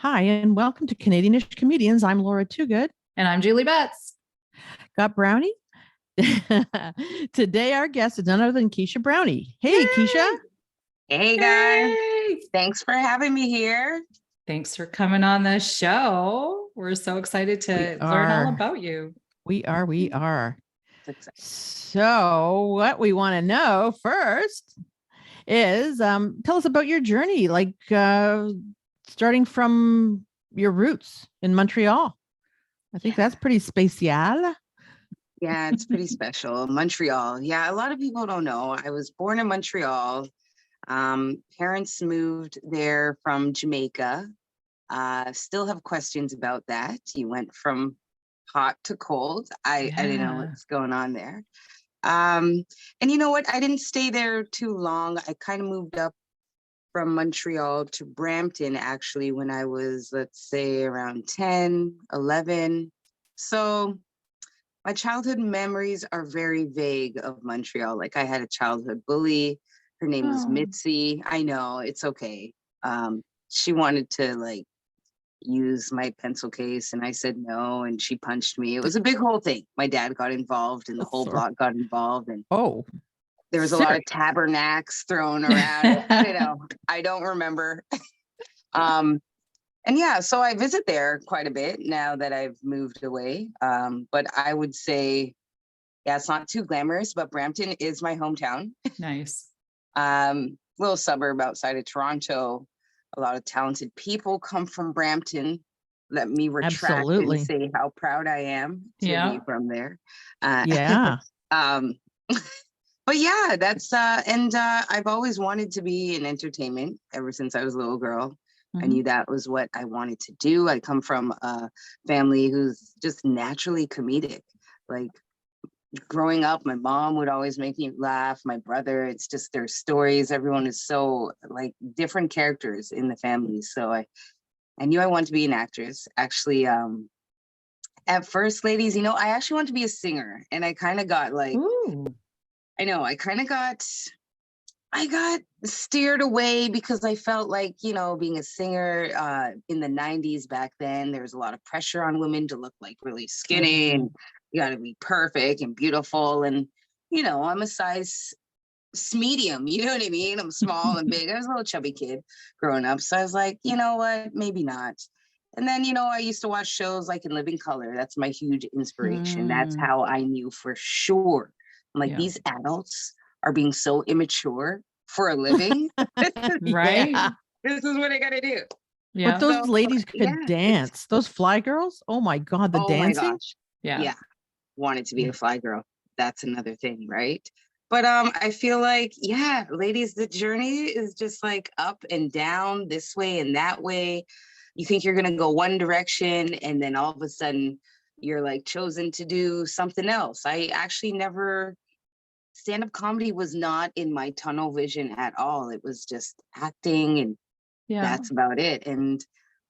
Hi, and welcome to Canadianish Comedians. I'm Laura Toogood. And I'm Julie Betts. Got Brownie? Today, our guest is none other than Keesha Brownie. Hey, Yay! Keesha. Hey, guys. Thanks for having me here. Thanks for coming on the show. We're so excited to learn all about you. We are. So, what we want to know first is tell us about your journey, starting from your roots in Montreal. I think that's pretty special. Yeah, it's pretty special. Montreal. Yeah, a lot of people don't know. I was born in Montreal. Parents moved there from Jamaica. Still have questions about that. You went from hot to cold. I didn't know what's going on there. And you know what? I didn't stay there too long. I kind of moved up from Montreal to Brampton, actually, when I was, let's say, around 10, 11. So my childhood memories are very vague of Montreal. Like, I had a childhood bully. Her name was Mitzi. I know, it's okay. She wanted to use my pencil case, and I said no, and she punched me. It was a big whole thing. My dad got involved, and the whole block got involved, and there was a lot of tabernacles thrown around. I don't remember. And yeah, so I visit there quite a bit now that I've moved away. But I would say, yeah, it's not too glamorous, but Brampton is my hometown. Nice. Little suburb outside of Toronto. A lot of talented people come from Brampton. Let me retract and say how proud I am to be from there. But yeah, that's and I've always wanted to be in entertainment ever since I was a little girl. I knew that was what I wanted to do. I come from a family who's just naturally comedic. Like, growing up, my mom would always make me laugh. My brother, it's just their stories. Everyone is so different characters in the family. So I knew I wanted to be an actress. Actually, at first, ladies, I actually wanted to be a singer. And I kind of got I got steered away because I felt like, being a singer in the 90s back then, there was a lot of pressure on women to look really skinny and you got to be perfect and beautiful. And, I'm a size medium, you know what I mean? I'm small and big. I was a little chubby kid growing up. So I was like, you know what, maybe not. And then, I used to watch shows like In Living Color. That's my huge inspiration. That's how I knew for sure. I'm like, these adults are being so immature for a living. Right? This is what I gotta do. Yeah. But those ladies could dance. Those fly girls. Oh my God, the dancing. My gosh. Yeah. Wanted to be a fly girl. That's another thing, right? But I feel like, ladies, the journey is just up and down, this way and that way. You think you're gonna go one direction, and then all of a sudden you're chosen to do something else. I actually never. Stand-up comedy was not in my tunnel vision at all. It was just acting, and that's about it. And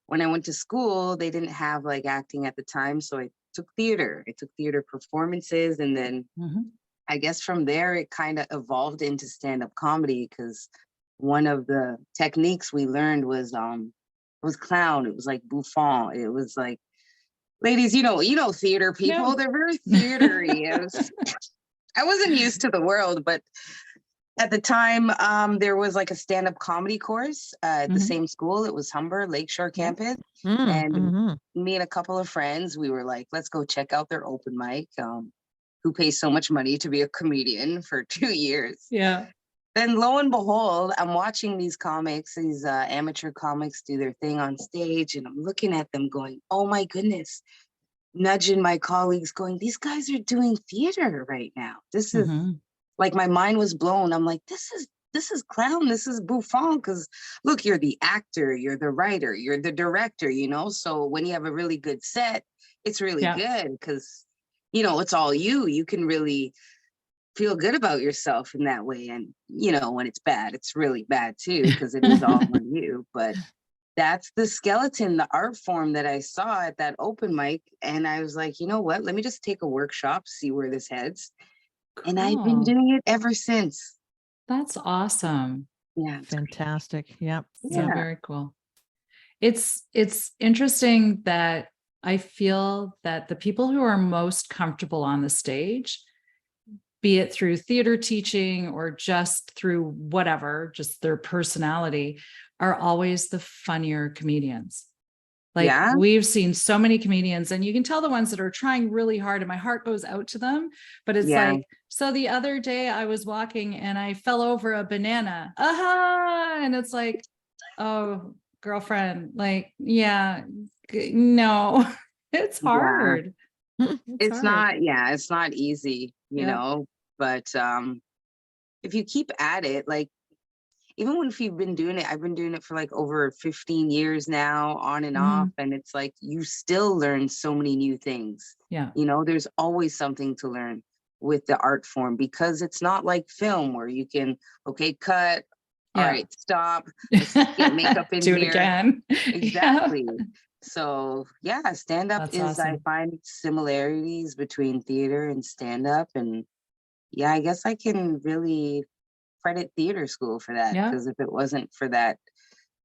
when I went to school, they didn't have acting at the time. So I took theater. I took theater performances. And then I guess from there, it kind of evolved into stand-up comedy, because one of the techniques we learned was clown. It was bouffant. It was ladies, theater people, they're very theatery. I wasn't used to the world, but at the time, there was a stand-up comedy course at the same school. It was Humber Lakeshore campus. And me and a couple of friends, we were like, let's go check out their open mic. Who pays so much money to be a comedian for 2 years? Yeah. Then lo and behold, I'm watching these comics, these amateur comics do their thing on stage. And I'm looking at them going, oh my goodness. Nudging my colleagues going, these guys are doing theater right now. This is my mind was blown. I'm like, this is clown, this is bouffant, because look, you're the actor, you're the writer, you're the director, so when you have a really good set, it's really good, because it's all you can really feel good about yourself in that way. And when it's bad, it's really bad too, because it is all on you. But that's the skeleton, the art form that I saw at that open mic. And I was like, you know what? Let me just take a workshop, see where this heads. Cool. And I've been doing it ever since. That's awesome. Yeah. Fantastic. Yep. Yeah. Very cool. It's interesting that I feel that the people who are most comfortable on the stage, be it through theater teaching or just through whatever, just their personality, are always the funnier comedians. Like Yeah. we've seen so many comedians, and you can tell the ones that are trying really hard, and my heart goes out to them. But it's Yeah. like, so the other day I was walking and I fell over a banana. Aha! And it's like, oh, girlfriend, like, yeah, no, it's hard. It's hard. it's not easy, you Yeah. know, but if you keep at it, like, even if you've been doing it, I've been doing it for like over 15 years now, on and off. And it's like, you still learn so many new things. Yeah. You know, there's always something to learn with the art form, because it's not like film where you can, okay, cut. All right, stop. Let's get makeup in Do here. it again. Exactly. So yeah, stand up That's is, awesome. I find similarities between theater and stand up. And yeah, I guess I can really credit theater school for that, Yeah. because if it wasn't for that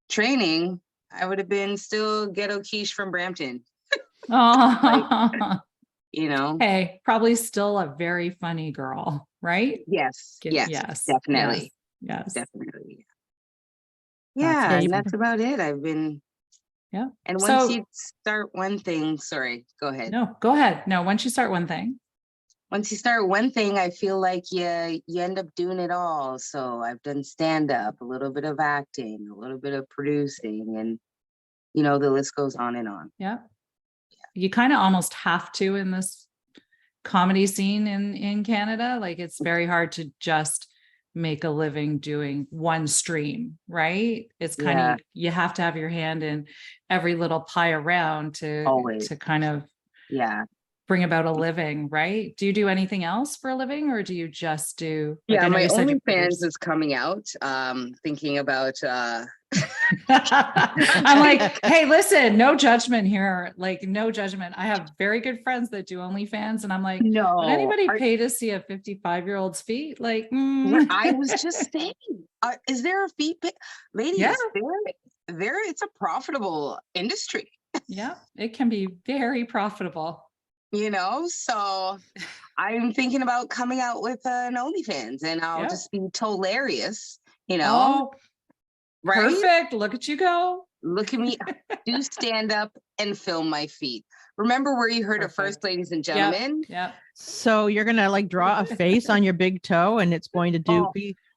training, I would have been still ghetto Quiche from Brampton. Oh, You know? hey, probably still a very funny girl, right? Yes, Yes, definitely. yes. Definitely. That's Yeah, and awesome. that's about it. I've been, Yeah. and So- once you start one thing, sorry, go ahead. No, go ahead. No, once you start one thing. Once you start one thing, I feel like you end up doing it all. So I've done stand up, a little bit of acting, a little bit of producing, and you know, the list goes on and on. Yeah. You kind of almost have to in this comedy scene in Canada. Like it's very hard to just make a living doing one stream, right? It's kind of, you have to have your hand in every little pie around to kind of bring about a living, right? Do you do anything else for a living, or do you just do, like, I know my you said OnlyFans is coming out. Thinking about I'm like, hey, listen, no judgment here. Like, no judgment. I have very good friends that do OnlyFans, and I'm like, no, would anybody pay to see a 55-year-old's feet? Like, I was just saying, is there a fee? Ladies, there, it's a profitable industry. Yeah, it can be very profitable. You know, so I'm thinking about coming out with an OnlyFans, and I'll just be hilarious, you know. Oh, right? Perfect. Look at you go. Look at me do stand up and film my feet. Remember where you heard it first, ladies and gentlemen? Yeah. So you're gonna like draw a face on your big toe, and it's going to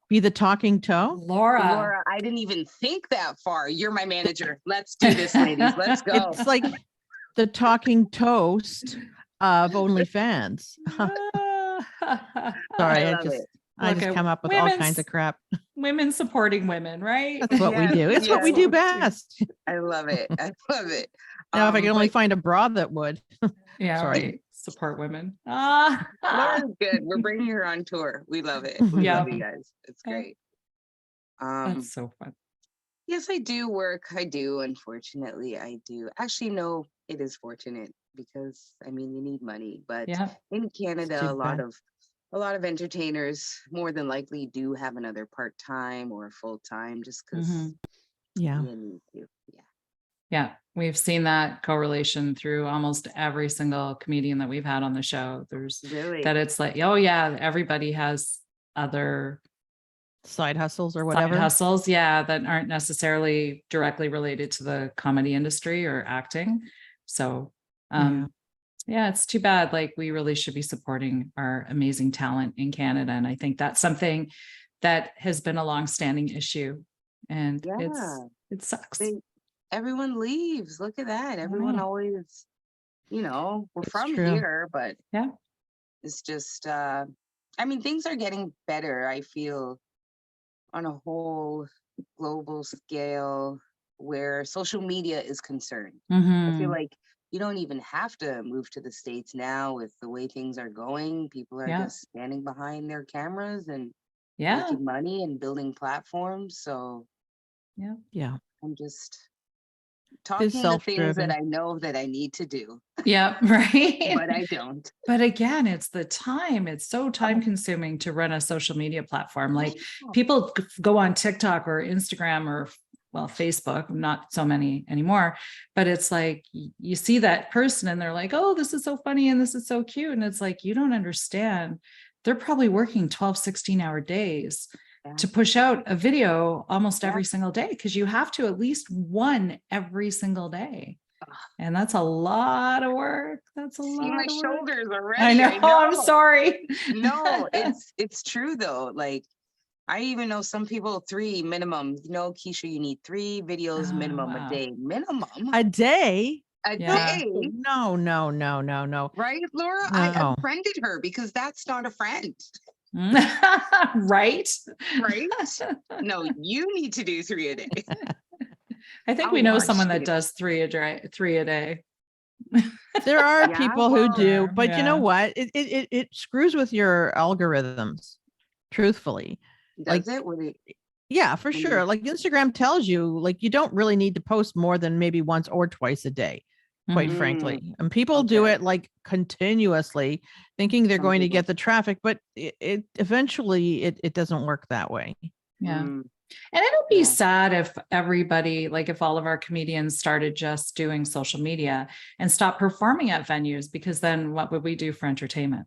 be the talking toe. Laura, I didn't even think that far. You're my manager. Let's do this, ladies. Let's go. It's like the talking toast of OnlyFans. Sorry, I just come up with all kinds of crap. Women supporting women, right? That's what we do. It's what we do best. I love it. I love it. Now, if I could only find a bra that would. Sorry. Support women. Laura's good. We're bringing her on tour. We love it. We love you guys. It's great. That's so fun. Yes, I do work. I do. Unfortunately, I do. Actually, no, it is fortunate, because I mean, you need money. But in Canada, a lot of entertainers more than likely do have another part-time or full-time, just because you need to. Yeah, we've seen that correlation through almost every single comedian that we've had on the show. There's that it's like, oh yeah, everybody has other side hustles or whatever. That aren't necessarily directly related to the comedy industry or acting. So it's too bad. Like, we really should be supporting our amazing talent in Canada. And I think that's something that has been a long-standing issue. And it sucks. Everyone leaves. Look at that. Everyone always, you know, we're from here, but it's just, I mean, things are getting better, I feel, on a whole global scale, where social media is concerned. I feel like you don't even have to move to the States now with the way things are going. People are just standing behind their cameras and making money and building platforms. So I'm just talking the things that I know that I need to do. Yeah, right. But I don't. But again, it's the time. It's so time consuming to run a social media platform. Like, people go on TikTok or Instagram or well, Facebook, not so many anymore, but it's like you see that person and they're like, oh, this is so funny and this is so cute. And it's like, you don't understand. They're probably working 12, 16-hour days to push out a video almost every single day, because you have to at least one every single day. And that's a lot of work. That's a lot my of work. shoulders already. I know. I'm sorry. No, it's true though. Like, I even know some people 3 minimum. You know, Keesha, you need 3 videos minimum a day. Minimum. A day? A Yeah. day. No. Right, Laura? No. I unfriended her because that's not a friend. Right? Right? No, you need to do 3 a day. I think I'll we know watch someone that it. does 3 a day. There are Yeah, people who well, do, but you know yeah. what? It screws with your algorithms, truthfully. Does it? Would it? Yeah, for Mhm. sure. Like Instagram tells you, like, you don't really need to post more than maybe once or twice a day, quite Mhm. frankly. And people do Okay. it like continuously, thinking they're Some going to people. get the traffic, but it eventually it doesn't work that way. Yeah. Mm, And it'll be Yeah. sad if everybody, like if all of our comedians started just doing social media and stopped performing at venues, because then what would we do for entertainment?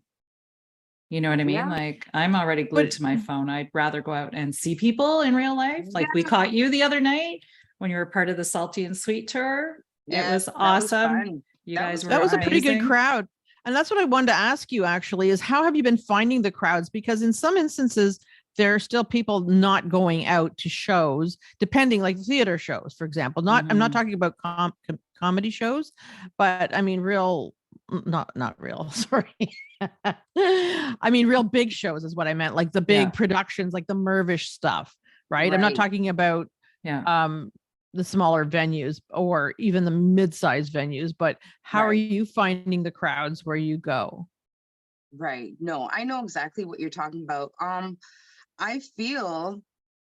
You know what I mean? Yeah. Like, I'm already glued But to my phone. I'd rather go out and see people in real life. Like we Yeah. caught you the other night when you were part of the Salty and Sweet tour. It Yes, was that was awesome. fun. You That guys was were that was a pretty good amazing. crowd. And that's what I wanted to ask you actually, is how have you been finding the crowds? Because in some instances, there are still people not going out to shows, depending, like theater shows, for example. I'm not Mhm. talking about comedy shows, but I mean real, not real, sorry. I mean real big shows is what I meant, like the big Yeah. productions, like the Mervish stuff, right? I'm not Right. talking about Yeah. the smaller venues or even the mid-sized venues, but how are Right. you finding the crowds where you go? Right. No, I know exactly what you're talking about. I feel,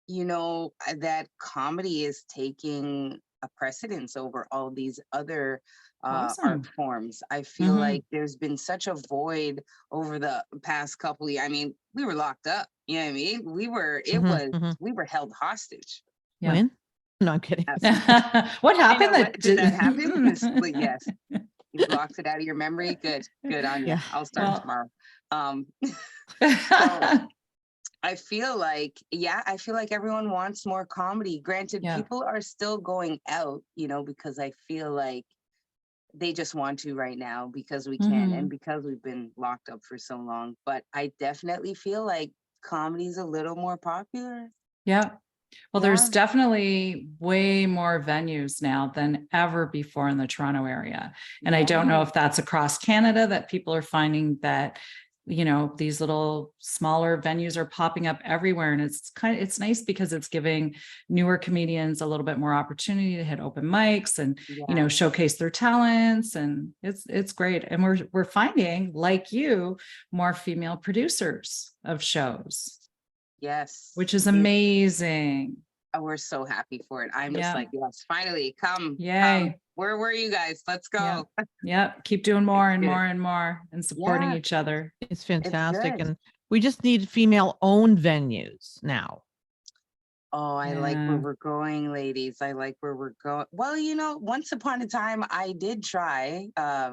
that comedy is taking a precedence over all these other art Awesome. forms. I feel Mhm. like there's been such a void over the past couple of years. I mean, we were locked up. You know what I mean? We were held hostage. Yeah. When? No, I'm kidding. What I happened? know. What did that happen? Like, yes. You blocked it out of your memory. Good on you. Yeah. I'll start Well- tomorrow. So I feel like everyone wants more comedy. Granted, Yeah. people are still going out, because I feel like they just want to right now because we can Mhm. and because we've been locked up for so long. But I definitely feel like comedy's a little more popular. Yeah. Well, there's Yeah. definitely way more venues now than ever before in the Toronto area. And I don't know Yeah. if that's across Canada that people are finding that, these little smaller venues are popping up everywhere. And it's nice because it's giving newer comedians a little bit more opportunity to hit open mics and, Yeah. showcase their talents. And it's great. And we're finding, like you, more female producers of shows, Yes. which is amazing. We're so happy for it. I'm just Yeah. like, yes, finally, come. Yay. Where were you guys? Let's go. Yeah. Keep doing more and good. more and more and supporting Yeah. each other. It's fantastic. good. And we just need female-owned venues now. Oh, I like where Yeah. we're going, ladies. I like where we're going. Well, once upon a time, I did try,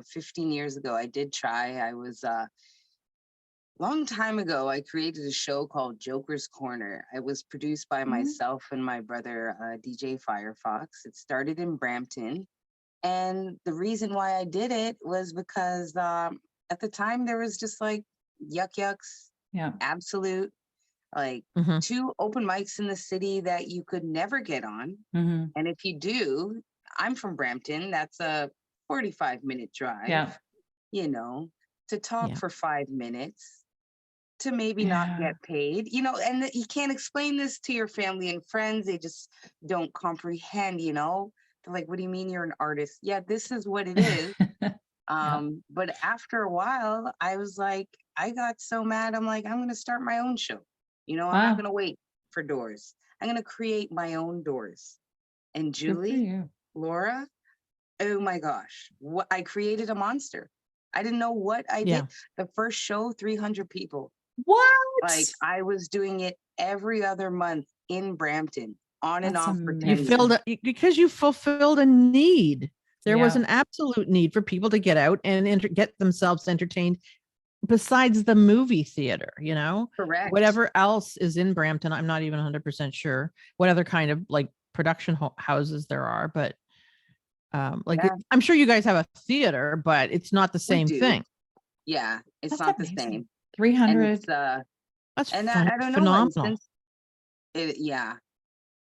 15 years ago, I did try. I was, long time ago, I created a show called Joker's Corner. It was produced by Mhm. myself and my brother, DJ Firefox. It started in Brampton. And the reason why I did it was because at the time there was just like yucks, Yeah. absolute, like Mhm. 2 open mics in the city that you could never get on. Mhm. And if you do, I'm from Brampton, that's a 45-minute drive, Yeah. to talk Yeah. for 5 minutes, to maybe not Yeah. get paid, and you can't explain this to your family and friends. They just don't comprehend, They're like, what do you mean you're an artist? Yeah, this is what it is. But after a while, I was like, I got so mad. I'm like, I'm going to start my own show. I'm Wow. not going to wait for doors. I'm going to create my own doors. And Good for Julie, you. Laura, oh my gosh, I created a monster. I didn't know what I Yeah. did. The first show, 300 people. What? Like, I was doing it every other month in Brampton. on and That's off for 10 You amazing. years. because you fulfilled a need. There was Yeah. an absolute need for people to get out and get themselves entertained besides the movie theater, Correct. whatever else is in Brampton. I'm not even 100% sure what other kind of like production houses there are, but Yeah, I'm sure you guys have a theater, but it's not the we same do. thing. Yeah, it's That's not the amazing. same. And 300. it's That's and I don't know, and phenomenal. since yeah,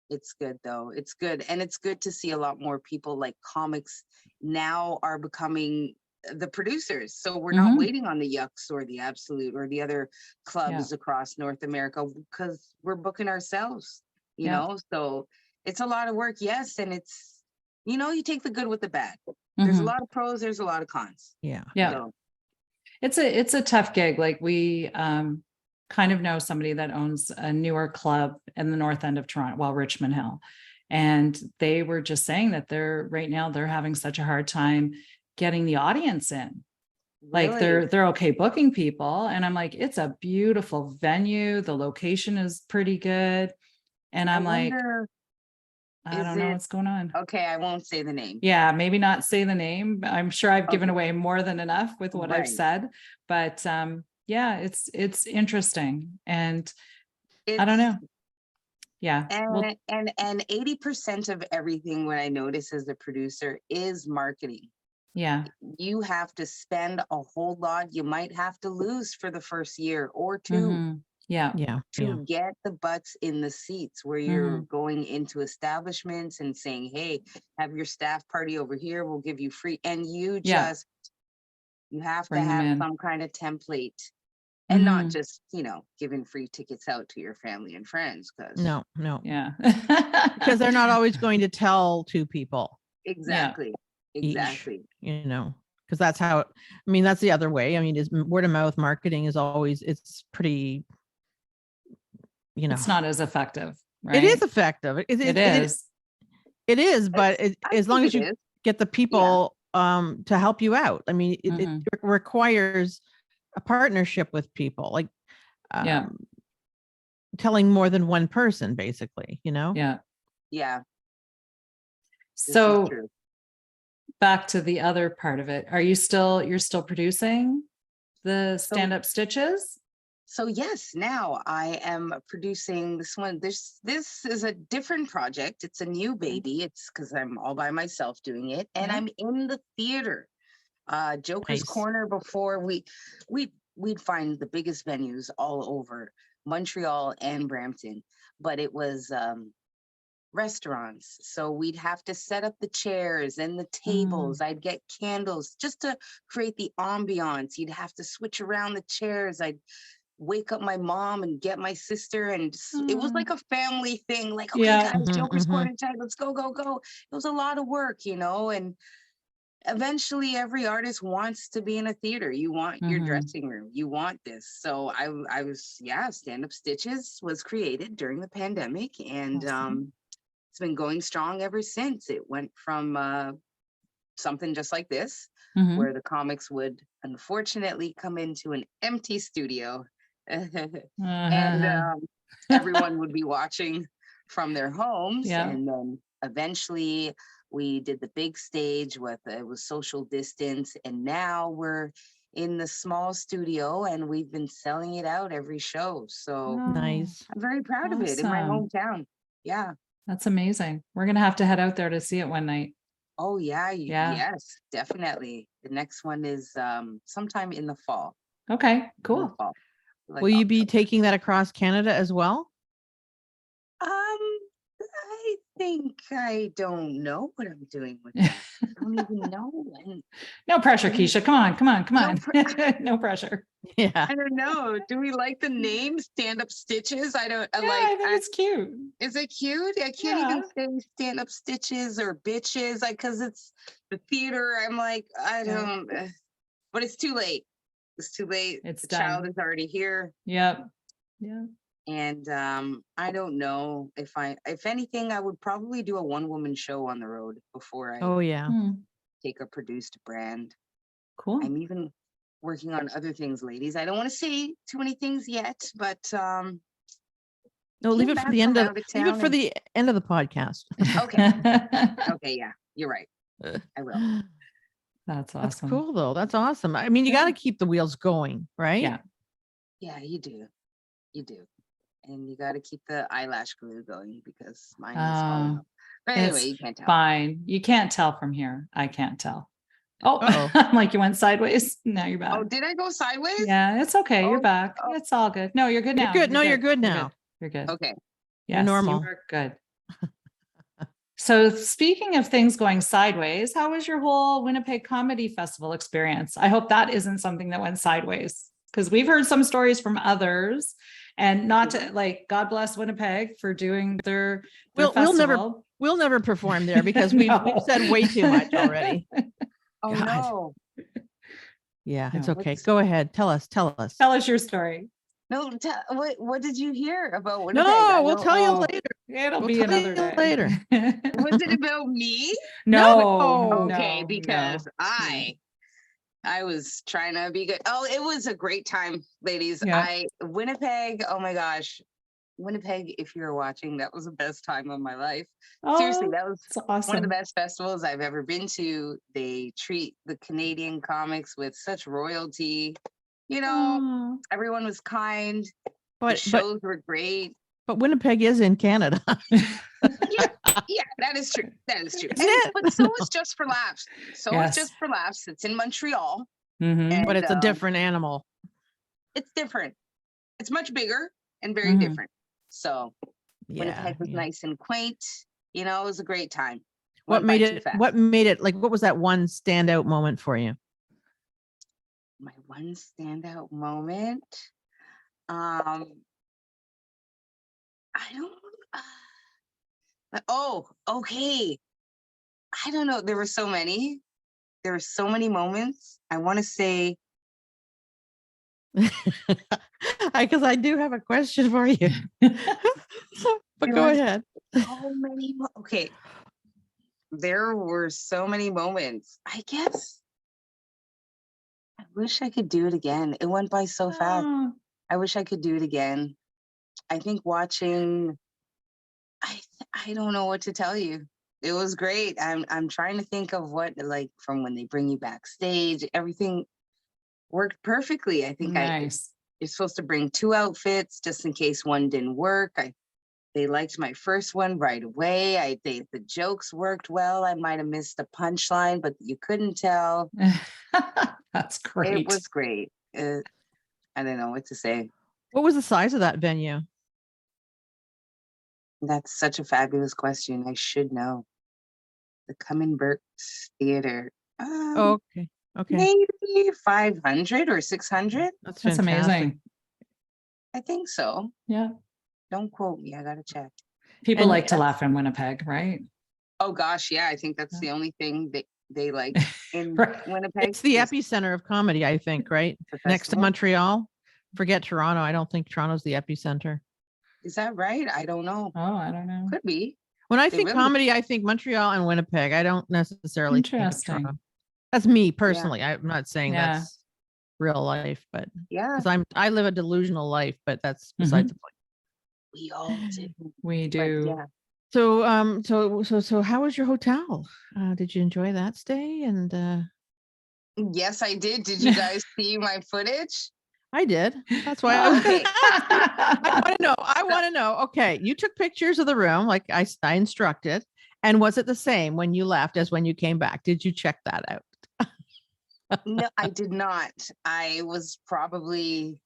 it's good though. It's good. And it's good to see a lot more people like comics now are becoming the producers. So we're not Mhm. waiting on the Yucks or the Absolute or the other clubs across North America because we're booking ourselves, Yeah. So it's a lot of work, yes. And it's, you take the good with the bad. There's a Mhm. lot of pros, there's a lot of cons. Yeah. Yeah. So It's a tough gig. Like we kind of know somebody that owns a newer club in the north end of Toronto, well, Richmond Hill. And they were just saying that right now they're having such a hard time getting the audience in. Like really, they're okay booking people. And I'm like, it's a beautiful venue. The location is pretty good. And I I'm like, wonder, I is don't know it what's going on. okay? I won't say the name. Yeah, maybe not say the name. I'm sure I've given Okay, away more than enough with what I've right. said, but yeah, it's interesting. And I don't It's know. Yeah. Well, and 80% of everything what I notice as a producer is marketing. yeah. You have to spend a whole lot. You might have to lose for the first year or two Mhm. Yeah. Yeah. to get the butts in the seats where you're Mhm. going into establishments and saying, hey, have your staff party over here. We'll give you free. And you Yeah. just, you have to Bring them have in. some kind of template and not Mhm. just, giving free tickets out to your family and friends because No. Yeah. Because they're not always going to tell two people Yeah. exactly, each, exactly. because that's how, that's the other way. Is word of mouth marketing is always, it's pretty, It's not as effective, it is right? effective. It is. It is, but I as long think as it you is. get the Yeah. people to help you out. It Mhm. requires a partnership with people, like Yeah. telling more than one person, basically, Yeah. Yeah, this is So true. back to the other part of it. You're still producing the So, stand-up stitches? so yes, now I am producing this one. This is a different project. It's a new baby. It's because I'm all by myself doing it, and Yeah. I'm in the theater. Joker's Nice. Corner before we'd find the biggest venues all over Montreal and Brampton, but it was restaurants. So we'd have to set up the chairs and the tables. I'd get candles just to create the ambiance. You'd have to switch around the chairs. I'd wake up my mom and get my sister. And it was like a family thing. Like, okay, Yeah. guys, Joker's Corner time. Let's go, go, go. It was a lot of work, and eventually every artist wants to be in a theater. You want your Mhm. dressing room. You want this. So I was, yeah, Stand Up Stitches was created during the pandemic, and Awesome. it's been going strong ever since. It went from something just like this, Mhm. where the comics would unfortunately come into an empty studio and Uh-huh. everyone would be watching from their homes. Yeah. And then eventually we did the big stage with it was social distance. And now we're in the small studio and we've been selling it out every show. So Oh, Nice. I'm very proud of it in my awesome. hometown. Yeah. That's amazing. We're gonna have to head out there to see it one night. Oh yeah, Yeah. yes, definitely. The next one is sometime in the fall. Okay, In the cool. fall, like Will you be October. taking that across Canada as well? I think I don't know what I'm doing with that. I don't even know. And No pressure, do we, Keesha. Come on, come on, come no, on. No pressure. Yeah. I don't know. Do we like the name Stand Up Stitches? I don't Yeah, I think I it's cute. is it cute? I can't Yeah. even say Stand Up Stitches or bitches, like because it's the theater. I'm like, I Yeah. don't but it's too late. It's too late. It's The child done. is already here. Yep. Yeah. And I don't know if anything, I would probably do a one-woman show on the road before I Oh, yeah. Hmm. take a produced brand. Cool. I'm even working on other things, ladies. I don't want to say too many things yet, but No, leave came it back for the from end of out of leave it town for the end of the podcast. Okay. Okay, yeah, you're right. I will. That's That's awesome. cool though. That's awesome. I mean, you got to keep the wheels going, right? Yeah. Yeah, you do. You do. And you got to keep the eyelash glue going because mine is Oh, falling off. But anyway, It's you can't tell. fine. You can't tell from here. I can't tell. Oh, Uh-oh. like you went sideways. Now you're back. Oh, did I go sideways? Yeah, it's okay. You're Oh, back. oh. It's all good. No, you're good You're now. good. No, you're good now. You're good. Okay. Yes, normal. you are good. So speaking of things going sideways, how was your whole Winnipeg Comedy Festival experience? I hope that isn't something that went sideways because we've heard some stories from others, and not to like, God bless Winnipeg for doing their We'll festival. never perform there because we've No. said way too much already. Oh God. no. Yeah, it's No. okay. Go ahead. Tell us. Tell us your story. No, what did you hear about Winnipeg? No, we'll tell you Oh, later. It'll We'll be tell another you day. later. Was it about me? No, Okay, no, because no. I was trying to be good. Oh, it was a great time, ladies. Yeah. Winnipeg, oh my gosh. Winnipeg, if you're watching, that was the best time of my life. Oh, Seriously, that was it's one of awesome. the best festivals I've ever been to. They treat the Canadian comics with such royalty. You know, Oh. everyone was kind. The But shows were great. Winnipeg is in Canada. Yeah, that is true. That is true. Isn't it? But so is Just for Laughs. So Yes. is Just for Laughs. It's in Montreal. Mhm. And, But it's a different animal. It's different. It's much bigger and very Mhm. different. So Yeah. Winnipeg was yeah. nice and quaint. You know, it was a great time. What Went by made too it? fast. What made it? Like, what was that one standout moment for you? My one standout moment? I don't. Oh, okay. I don't know. There were so many. There were so many moments. I want to say. Because I do have a question for you. But go ahead. So many. Okay. There were so many moments. I guess. I wish I could do it again. It went by so fast. Oh. I wish I could do it again. I think watching. I don't know what to tell you. It was great. I'm trying to think of what, like, from when they bring you backstage, everything worked perfectly. I think Nice. you're supposed to bring 2 outfits just in case one didn't work. They liked my first one right away. The jokes worked well. I might have missed a punchline, but you couldn't tell. That's great. It was great. I don't know what to say. What was the size of that venue? That's such a fabulous question. I should know. The Cumming Theater. Okay. Okay. Maybe 500 or 600. That's That's fantastic. amazing. I think so. Yeah. Don't quote me. I gotta check. People And like to laugh in Winnipeg, right? Oh gosh, yeah. I think that's the only thing they like in Right. Winnipeg. It's the is epicenter of comedy, I think, right? the Next to festival. Montreal. Forget Toronto. I don't think Toronto's the epicenter. Is that right? I don't know. Oh, I don't know. Could be. When I They think really- comedy, I think Montreal and Winnipeg. I don't necessarily think of Interesting. Toronto. That's me personally. I'm not saying Yeah. that's real life, but Yeah, because I live a delusional life, but that's besides the point. we all do. We But do. yeah. So how was your hotel? Did you enjoy that stay? And Yes, I did. Did you guys see my footage? I did. That's why I was Okay. I want to know. I want to know. Okay, you took pictures of the room like I instructed, and was it the same when you left as when you came back? Did you check that out? No, I did not. I was probably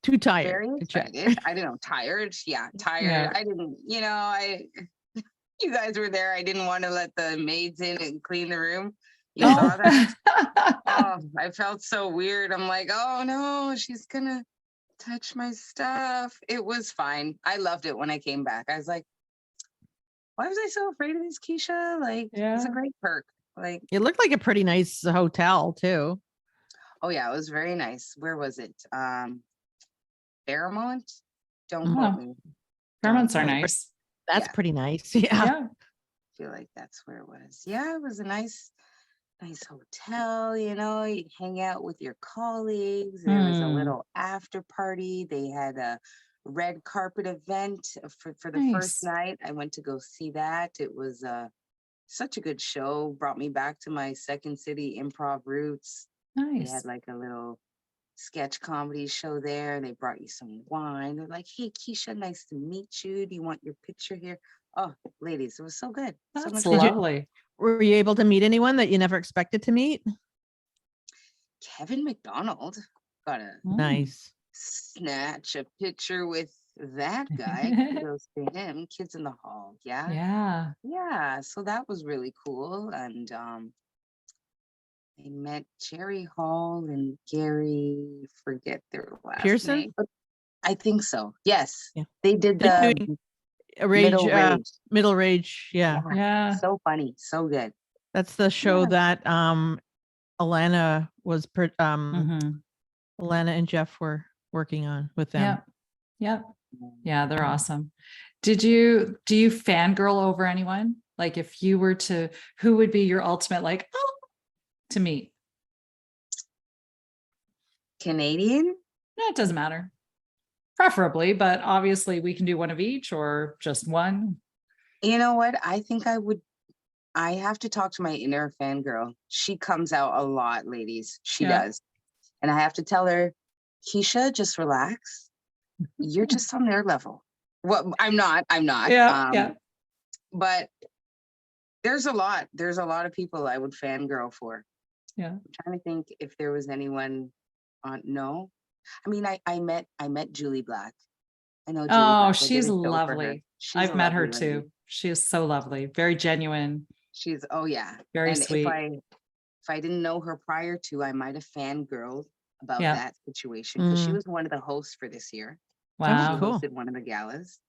Too tired very to check. excited. I don't know, tired. Yeah, tired. Yeah. I didn't, you guys were there. I didn't want to let the maids in and clean the room. You saw that? Oh, I felt so weird. I'm like, oh no, she's gonna touch my stuff. It was fine. I loved it when I came back. I was like, why was I so afraid of this, Keesha? Like, it's a Yeah. great perk. Like, It looked like a pretty nice hotel too. oh yeah, it was very nice. Where was it? Fairmont? Don't Oh. quote me. Fairmonts are Don't- nice. That's Yeah. pretty nice. Yeah. Yeah. I feel like that's where it was. Yeah, it was a nice hotel, you hang out with your colleagues. There was a little after party. They had a red carpet event for the first Nice. night. I went to go see that. It was such a good show. Brought me back to my Second City improv roots. They had Nice. like a little sketch comedy show there. They brought you some wine. They're like, "Hey, Keesha, nice to meet you. Do you want your picture here?" Oh, ladies, it was so good. So That's much fun. lovely. Were you able to meet anyone that you never expected to meet? Kevin McDonald got a Mm. Nice. snatch a picture with that guy. Kudos to him. Kids in the Hall. Yeah. Yeah. Yeah. So that was really cool. And I met Jerry Hall and Gary, forget their last Pearson? name, but I think so. Yes. Yeah. They did They're the doing a rage, middle rage. rage. Yeah. Yeah. So funny. So good. That's the show Yeah. that Alana was Mhm. Alana and Jeff were working on with them. Yep. Yep. Yeah, they're awesome. Do you fangirl over anyone? Like if you were to, who would be your ultimate like, oh, to meet? Canadian? No, it doesn't matter. Preferably, but obviously we can do one of each or just one. You know what? I think I have to talk to my inner fangirl. She comes out a lot, ladies. She Yeah. does. And I have to tell her, Keesha, just relax. You're just on their level. Well, I'm not. Yeah. Yeah. But there's a lot of people I would fangirl for. Yeah. I'm trying to think if there was anyone on. No. I mean, I met Julie Black. I know Julie Oh, Black. I she's did a show for her. lovely. She's I've a met her lovely lady. too. She is so lovely, very genuine, She's, oh yeah. very And sweet. if I didn't know her prior to, I might have fangirled about Yeah. that situation because she Mm. was one of the hosts for this year. She Wow. cool. hosted one of the galas.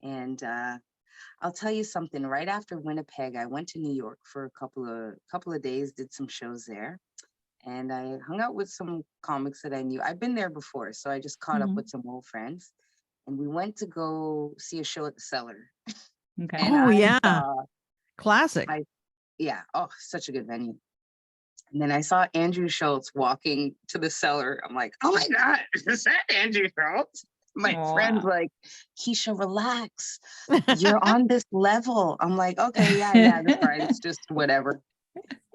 And I'll tell you something, right after Winnipeg, I went to New York for a couple of days, did some shows there. And I hung out with some comics that I knew. I've been there before, so I just caught up Mhm. with some old friends. And we went to go see a show at the Cellar. Okay. And Oh, I yeah. saw, Classic. yeah, oh, such a good venue. And then I saw Andrew Schultz walking to the Cellar. I'm like, oh my God, is that Andrew Schultz? My friend's Wow. like, Keesha, relax. You're on this level. I'm like, okay, yeah, that's right. It's just whatever.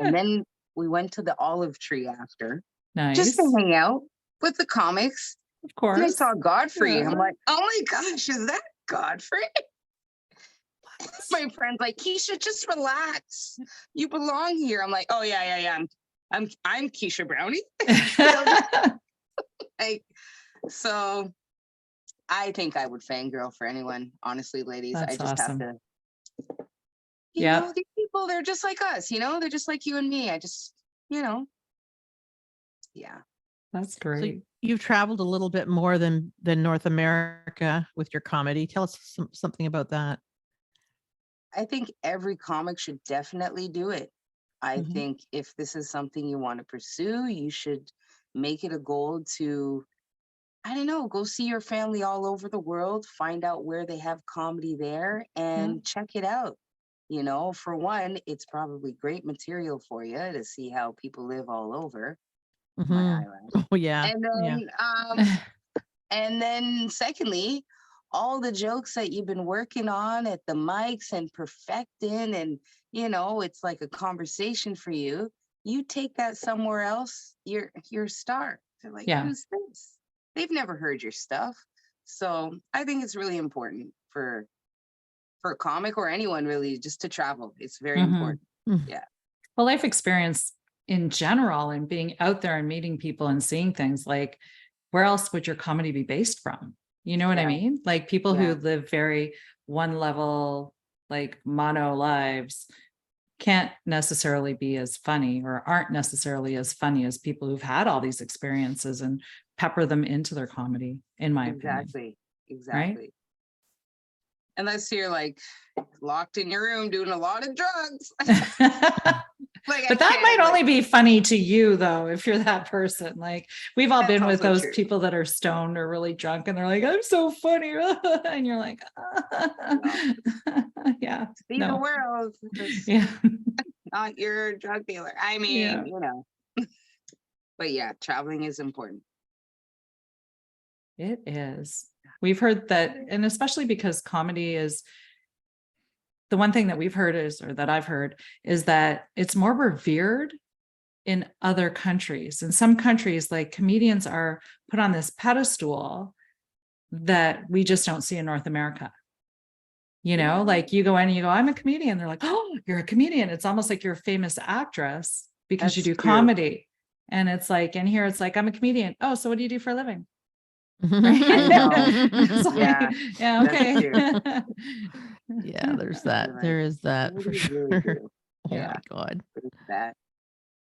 And then we went to the Olive Tree after, just Nice. to hang out with the comics. Of And I course. saw Godfrey. Yeah. I'm like, oh my gosh, is that Godfrey? My friend's like, Keesha, just relax. You belong here. I'm like, oh yeah. I'm Keesha Brownie. Like, so I think I would fangirl for anyone, honestly, ladies. That's I just awesome. have to, Yep. these people, they're just like us, they're just like you and me. I just, yeah. That's So great. you've traveled a little bit more than North America with your comedy. Tell us something about that. I think every comic should definitely do it. I Mhm. think if this is something you want to pursue, you should make it a goal to, I don't know, go see your family all over the world, find out where they have comedy there and check it out. For one, it's probably great material for you to see how people live all over. My Mhm. eyelash. Oh, yeah. And Yeah. then and then secondly, all the jokes that you've been working on at the mics and perfecting, and it's like a conversation for you. You take that somewhere else, you're a star. They're like, Yeah. who's this? They've never heard your stuff. So I think it's really important for a comic or anyone really just to travel. It's very Mhm. important. Well, life experience in general and being out there and meeting people and seeing things, like where else would your comedy be based from? You know what I Yeah. mean? Like people Yeah. who live very one level, like mono lives, can't necessarily be as funny or aren't necessarily as funny as people who've had all these experiences and pepper them into their comedy, in my opinion. Exactly. Unless you're like locked in your room doing a lot of drugs. Like, But that might only be funny to you though, if you're that person. Like we've all That's been with also those true. people that are stoned or really drunk and they're like, I'm so funny. And you're like, yeah. See the No. world. It's Yeah. not your drug dealer. I mean, But yeah, traveling is important. It is. we've heard that, and especially because comedy is the one thing that we've heard is, or that I've heard, is that it's more revered in other countries. In some countries, like comedians are put on this pedestal that we just don't see in North America. You know, like you go in and you go, I'm a comedian. They're like, oh, you're a comedian. It's almost like you're a famous actress because you That's do true. comedy. And it's like, and here it's like, I'm a comedian. Oh, so what do you do for a living? I know. It's like, Yeah, yeah, that's okay. Yeah, there's that. You're There like, is that what for do you sure. really do? Oh Yeah. my God. It's that.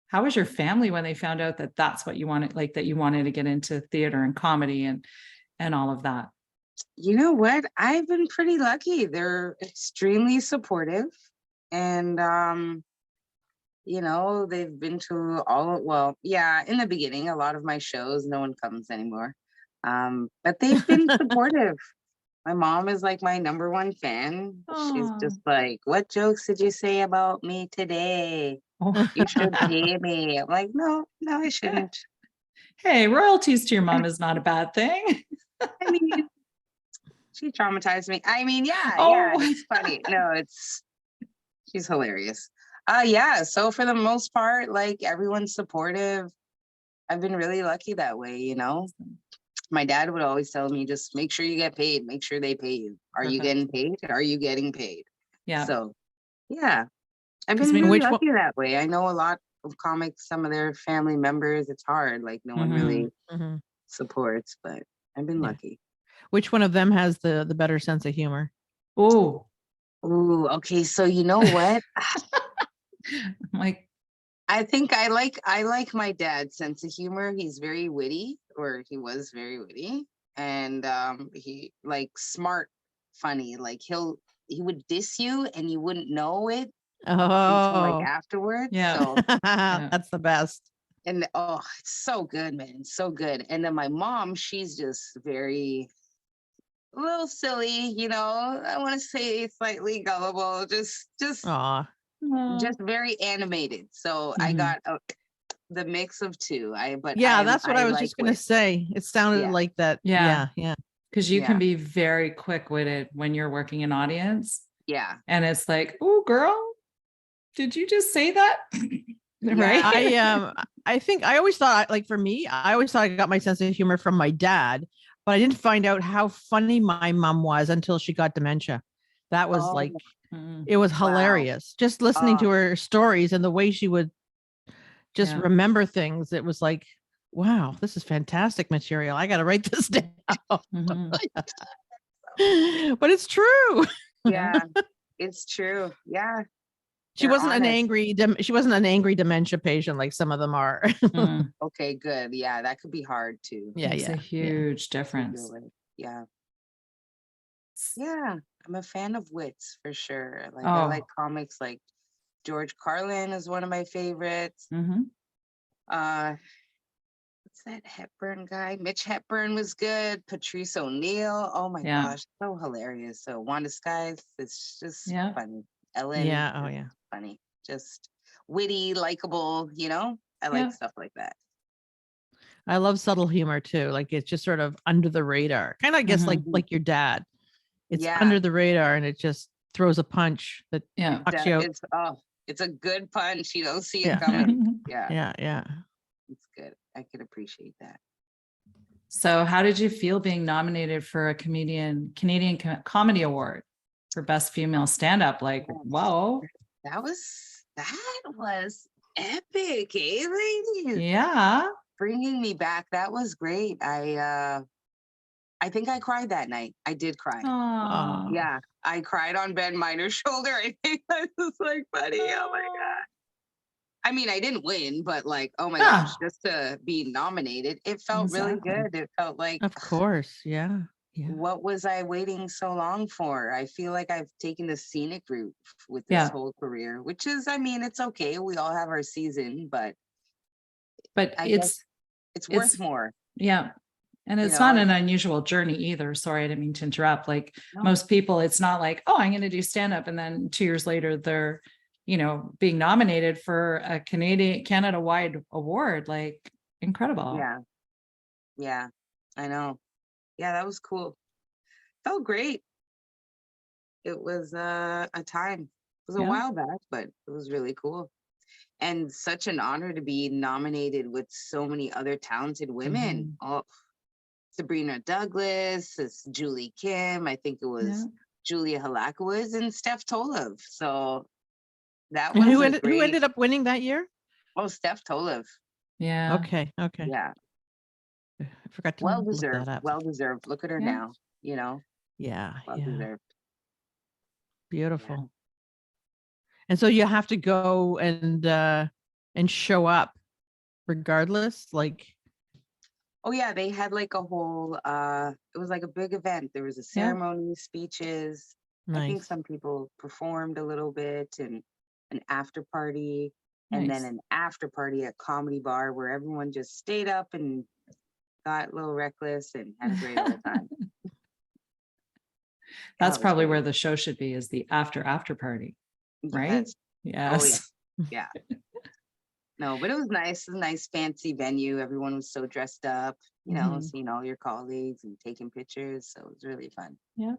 How was your family when they found out that that's what you wanted, like that you wanted to get into theater and comedy and all of that? You know what? I've been pretty lucky. They're extremely supportive. And you know, they've been to well, yeah, in the beginning, a lot of my shows, no one comes anymore. But they've been supportive. My mom is like my number one fan. She's Aw. just like, what jokes did you say about me today? Oh. You should pay me. I'm like, no, I shouldn't. Hey, royalties to your mom is not a bad thing. I mean, she traumatized me. I mean, yeah, Oh. it's funny. No, she's hilarious. Yeah, so for the most part, like everyone's supportive. I've been really lucky that way, you know. My dad would always tell me, just make sure you get paid, make sure they pay you. Are you getting paid? Are you getting paid? Yeah. So yeah, I've 'Cause been I mean, really which one- lucky that way. I know a lot of comics, some of their family members, it's hard. Like no one really Mhm. supports, but I've been Yeah. lucky. Which one of them has the better sense of humor? Oh, Ooh, okay. So you know what? I'm like, I think I like my dad's sense of humor. He's very witty, or he was very witty, and he like smart, funny. Like he would diss you and you wouldn't know it until like Oh, afterwards. Yeah. So that's the best. and oh, it's so good, man, so good. And then my mom, she's just very a little silly, you know. I want to say slightly gullible, just Aw. very animated. So I Mhm. got the mix of two. Yeah, that's what I was like just gonna wit. say. It sounded Yeah. like that. Yeah. Yeah. Because you Yeah. can be very quick-witted when you're working an audience. Yeah. And it's like, oh, girl, did you just say that? Right? I think I always thought, like for me, I always thought I got my sense of humor from my dad, but I didn't find out how funny my mom was until she got dementia. That was Oh, like, Mhm. it was wow. hilarious. Just listening Oh, to her stories and the way she would just Yeah. remember things. It was like, wow, this is fantastic material. I got to write this down. Mhm. But it's true. yeah. It's true. Yeah. She They're wasn't honest. she wasn't an angry dementia patient like some of them are. Mm. Okay, good. Yeah, that could be hard to Yeah, Makes a huge deal difference. with. Yeah. Yeah. I'm a fan of wits for sure. Like I Oh. like comics like George Carlin is one of my favorites. Mhm. What's that Hepburn guy? Mitch Hepburn was good. Patrice O'Neill. Oh my Yeah. gosh, so hilarious. So Wanda Skies, it's just Yeah. funny. Ellen, Yeah. Oh is yeah. funny. Just witty, likable, you know? I like Yeah. stuff like that. I love subtle humor too. Like it's just sort of under the radar. Kind of I guess Mhm. like your dad. It's Yeah. under the radar and it just throws a punch that Yeah. knocks you out. It's a good punch. You don't see it Yeah. coming. Yeah, Yeah. it's good. I could appreciate that. So how did you feel being nominated for a Canadian Comedy Award for Best Female Stand-Up? Like, Yes. wow. That was epic, eh, ladies? Yeah. Bringing me back. That was great. I think I cried that night. I did cry. Aw. Yeah, I cried on Ben Miner's shoulder. I think I was like, buddy, oh my God. I mean, I didn't win, but like, oh my Yeah. gosh, just to be nominated, it felt really Exactly. good. It felt like, Of course. Yeah. Yeah. what was I waiting so long for? I feel like I've taken the scenic route with this Yeah. whole career, which is, I mean, it's okay. We all have our season, but But I guess it's worth more. Yeah. And You it's not know, an unusual journey either. Sorry, I didn't mean to interrupt. Like No. most people, it's not like, oh, I'm going to do stand up. And then 2 years later, they're, being nominated for a Canada wide award. Like incredible. Yeah. Yeah, I know. Yeah, that was cool. felt great. It was a time. It was a Yeah. while back, but it was really cool. And such an honor to be nominated with so many other talented women. Oh, Sabrina Douglas, it's Julie Kim, I think it was Yeah. Julia Halakowicz and Steph Tolev. So that And was who a ended, who great. ended up winning that year? Oh, Steph Tolev. Yeah. Okay. Yeah, I forgot to well look deserved. that up. Well deserved. Look at her Yeah. now. You know, Yeah. well Yeah. deserved. Beautiful. And so you have to go and show up regardless. Like, Oh yeah, they had like a whole. It was like a big event. There was a Yeah. ceremony, speeches. I think nice. some people performed a little bit, and an after party, and then Nice. an after party at Comedy Bar where everyone just stayed up and got a little reckless and had a great old time. That's That was probably where great. the show should be, is the after party, right? Yes. Oh Yes. yeah. No, but it was nice. It was a nice fancy venue. Everyone was so dressed up, you know, Mhm. seeing all your colleagues and taking pictures. So it was really fun. Yeah.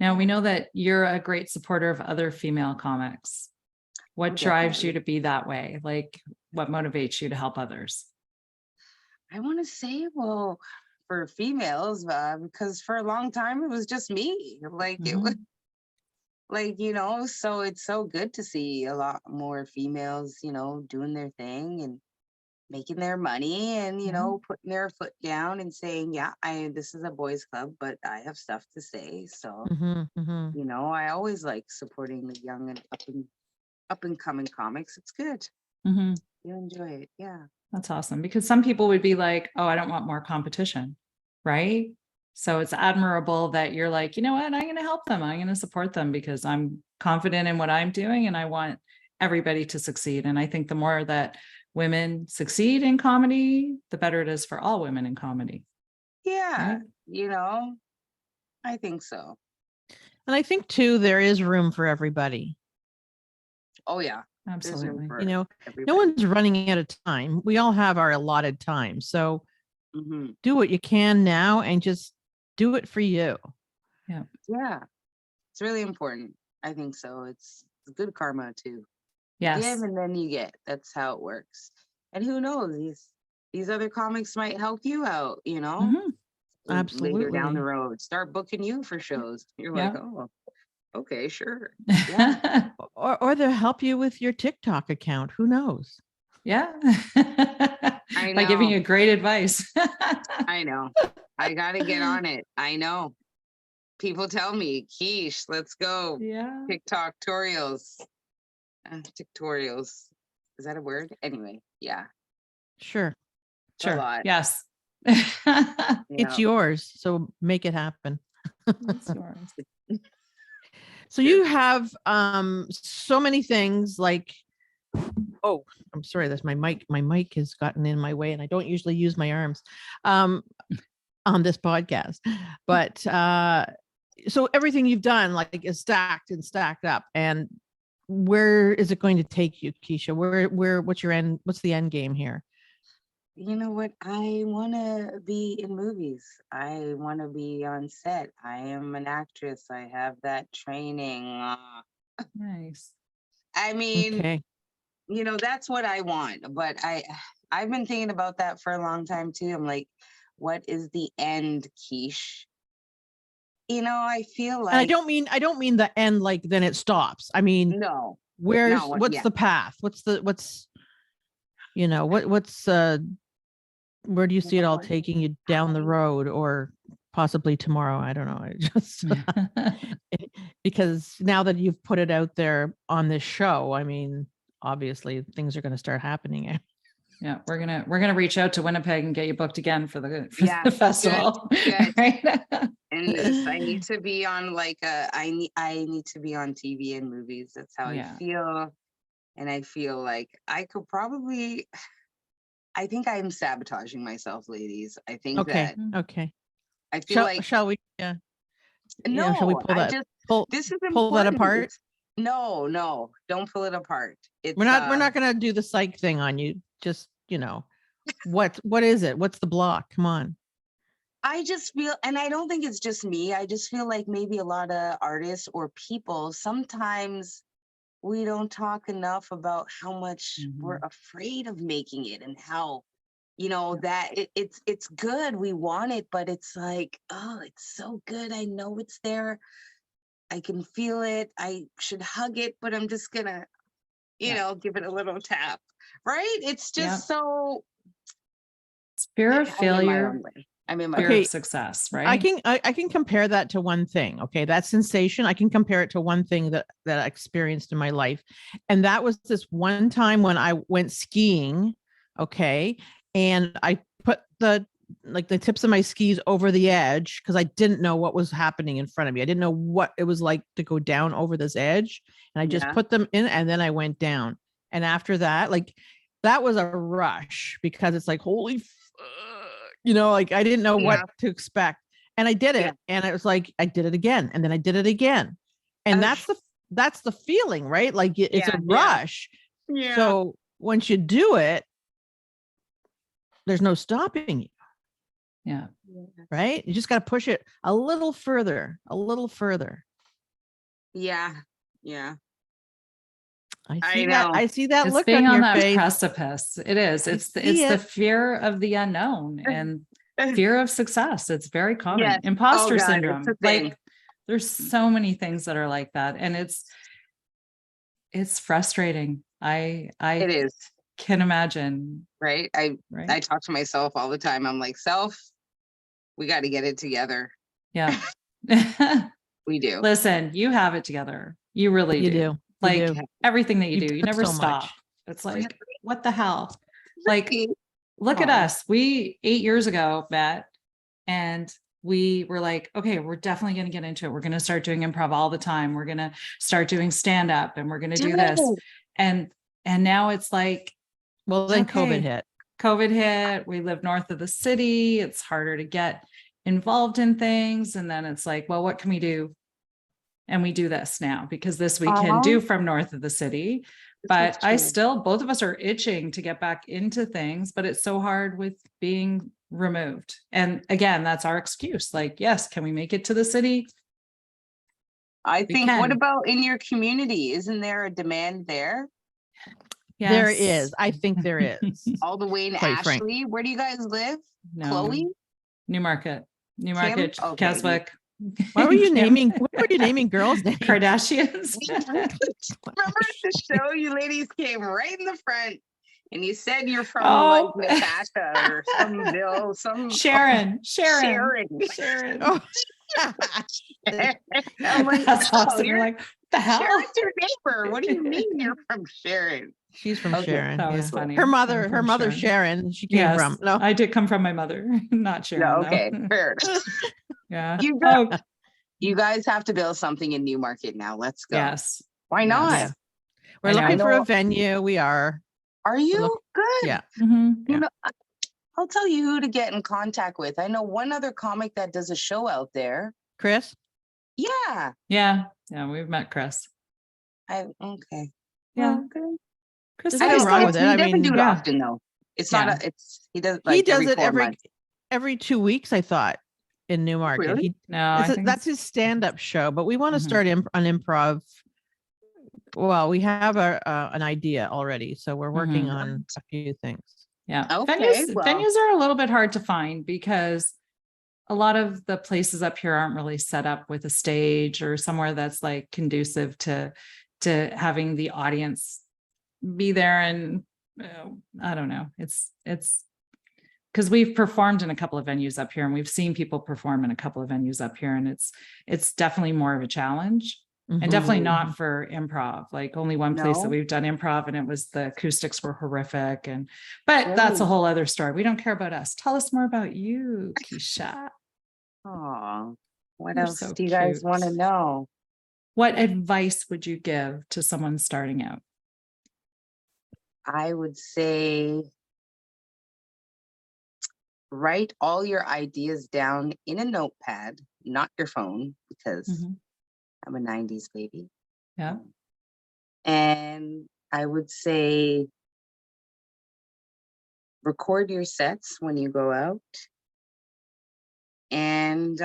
Now we know that you're a great supporter of other female comics. What Oh, drives you definitely. to be that way? Like, what motivates you to help others? I want to say, well, for females, because for a long time it was just me. Like it was Mhm. like, you know, so it's so good to see a lot more females, you know, doing their thing and making their money and, you Yeah. know, putting their foot down and saying, yeah, this is a boys club, but I have stuff to say. So, you know, I always like supporting the young and up and coming comics. It's good. Mhm. You enjoy it. Yeah. That's awesome, because some people would be like, oh, I don't want more competition, right? So it's admirable that you're like, you know what, I'm going to help them. I'm going to support them because I'm confident in what I'm doing and I want everybody to succeed. And I think the more that women succeed in comedy, the better it is for all women in comedy. Yeah. Right? You know, I think so. And I think too, there is room for everybody. Oh, yeah. There's room Absolutely. for You know, no everybody. one's running out of time. We all have our allotted time. So Hmm. do what you can now and just do it for you. Yeah. Yeah. It's really important. I think so. It's good karma too. Yes. Give and then you get. That's how it works. And who knows? These other comics might help you out, you know, Mhm. later down the Absolutely. road. Start booking you for shows. You're like, Yeah. oh, okay, sure. Yeah. Or they'll help you with your TikTok account. Who knows? Yeah. I By giving know. you great advice. I know. I got to get on it. I know. People tell me, Keish, let's go. Yeah. TikTok tutorials. Tutorials. Is that a word? Anyway, yeah. Sure. It's a lot. Yes. It's Yeah. yours. So make it happen. It's yours. So you have so many things like, oh, I'm sorry, that's my mic. My mic has gotten in my way and I don't usually use my arms on this podcast. But so everything you've done like is stacked and stacked up. And where is it going to take you, Keesha? What's the end game here? You know what? I want to be in movies. I want to be on set. I am an actress. I have that training. Nice. I mean, Okay. you know, that's what I want. But I've been thinking about that for a long time too. I'm like, what is the end, Keish? You know, I feel And like I don't mean the end like then it stops. I mean, no, what's yeah. the path? What's you know, what's where do you see it all taking you down the road or possibly tomorrow? I don't know. I just because now that you've put it out there on this show, I mean, obviously things are going to start happening. Yeah, we're gonna reach out to Winnipeg and get you booked again for the Yeah, festival. good. Right? And this, I need to be on like I need to be on TV and movies. That's how I Yeah. feel. And I feel like I could probably, I think I'm sabotaging myself, ladies. I think Okay. that Okay. I feel like Shall we? Yeah. Shall we no, pull that? this is Pull that important. apart. No, don't pull it apart. It's We're not going to do the psych thing on you. Just, you know, what is it? What's the block? Come on. I just feel, and I don't think it's just me, I just feel like maybe a lot of artists or people, sometimes we don't talk enough about how much we're afraid of making it, and how, that it's good. We want it, but it's like, oh, it's so good. I know it's there. I can feel it. I should hug it, but I'm just gonna, give it a little tap. Right? It's Yeah. just so It's fear of I'm in my failure, own way. I'm in my fear own of Okay. success, I right? can compare that to one thing. Okay. That sensation, I can compare it to one thing that I experienced in my life. And that was this one time when I went skiing. Okay. And I put the tips of my skis over the edge because I didn't know what was happening in front of me. I didn't know what it was like to go down over this edge. And I just Yeah. put them in, and then I went down. And after that, that was a rush, because it's like, holy, like I didn't know what to expect. And I did Yeah. it. And it was like, I did it again. And then I did it again. And Okay. that's the feeling, right? Like it's Yeah, a yeah. rush. Yeah. So once you do it, there's no stopping you, Yeah. right? You just got to push it a little further, a little further. Yeah. Yeah. I I see that. know. I see that It's look being on on your that face. precipice. It is. I It's see the it. fear of the unknown and fear of success. It's very common. Yes. Imposter Oh, God, syndrome. it's a thing. Like there's so many things that are like that. And it's frustrating. It I is. can imagine. Right. I Right. talk to myself all the time. I'm like, self, we got to get it together. Yeah. We do. Listen, you have it together. You really You do. do. Like You do. everything that you You've do, you done never so stop. much. It's like, what the hell? Like, Right. look at Aw. us. We 8 years ago met, and we were like, okay, we're definitely going to get into it. We're going to start doing improv all the time. We're going to start doing stand up, and we're going to do this. And now it's like, Well, then COVID okay, hit. COVID hit. We live north of the city. It's harder to get involved in things. And then it's like, well, what can we do? And we do this now, because this we can do from north of the city. But I still, both of us are itching to get back into things, but it's so hard with being removed. And again, that's our excuse. Like, yes, can we make it to the city? I think, what can. about in your community? Isn't there a demand there? Yes. There is. I think there is. All the way in Quite frank. Ashley. Where do you guys live? No. Newmarket, Newmarket, Okay. Keswick. Why were you Kim. naming? What were you naming girls' names? Kardashians? Remember the show? You ladies came right in the front, and you said you're from Oh. like Natasha or some Bill, some Sharon. Sharon. Oh. I'm like, That's oh, awesome. You're like, what the hell? Sharon's your neighbor. What do you mean you're from Sharon? She's from Okay, Sharon. that was yeah. funny. Her I'm mother, from Sharon. She came Yes, from. No, I did come from my mother, not Sharon. No, though. okay, fair. Yeah. You guys have to build something in Newmarket now. Let's go. Yes. Why Yes. not? Yeah. We're I looking know. for a venue. We are. Are you look- good? Yeah. Mhm. You know, I'll tell you who to get in contact with. I know one other comic that does a show out there. Chris? Yeah. Yeah. Yeah. We've met Chris. Okay. Yeah. Well, good. Chris. There's I nothing just wrong don't- with it. He I doesn't mean, do it yeah. often though. It's Yeah. not he does he like does every it 4 months. every 2 weeks, I thought, in Newmarket. Really? No, I think That's his stand-up show, but we want to Mhm. start an improv. Well, we have an idea already, so we're working Mhm. on a few things. Yeah. Okay, well. Venues are a little bit hard to find because a lot of the places up here aren't really set up with a stage or somewhere that's like conducive to having the audience be there. And I don't know. It's because we've performed in a couple of venues up here, and we've seen people perform in a couple of venues up here, and it's definitely more of a challenge. And definitely not for improv. Like only one place that No? we've done improv, and it was the acoustics were horrific. But that's a whole other story. We don't care about us. Tell us more about you, Keesha. Oh, what You're else so do you guys cute. want to know? What advice would you give to someone starting out? I would say write all your ideas down in a notepad, not your phone, because Mhm. I'm a 90s baby. Yeah. And I would say record your sets when you go out. And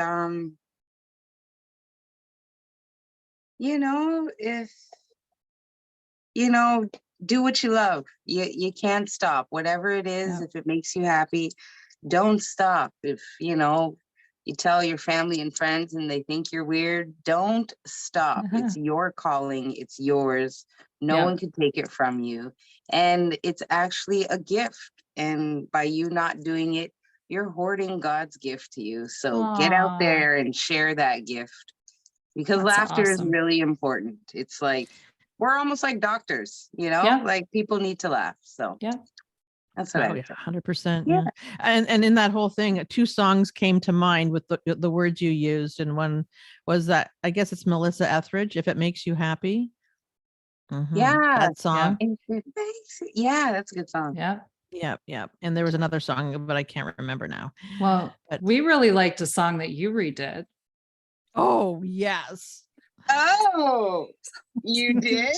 if do what you love. You can't stop. Whatever it is, if it makes you happy, don't stop. If you tell your family and friends and they think you're weird, don't stop. It's your calling, it's yours. No one can take it from you. And it's actually a gift. And by you not doing it, you're hoarding God's gift to you. So get out there and share that gift, because laughter is really important. It's like we're almost like doctors, like people need to laugh. So that's what I would say. 100%. Yeah. And in that whole thing, two songs came to mind with the words you used. And one was that, I guess it's Melissa Etheridge, If It Makes You Happy. Yeah. That song. Yeah, that's a good song. Yeah. And there was another song, but I can't remember now. Well, we really liked a song that you redid. Oh, yes. Oh, you did?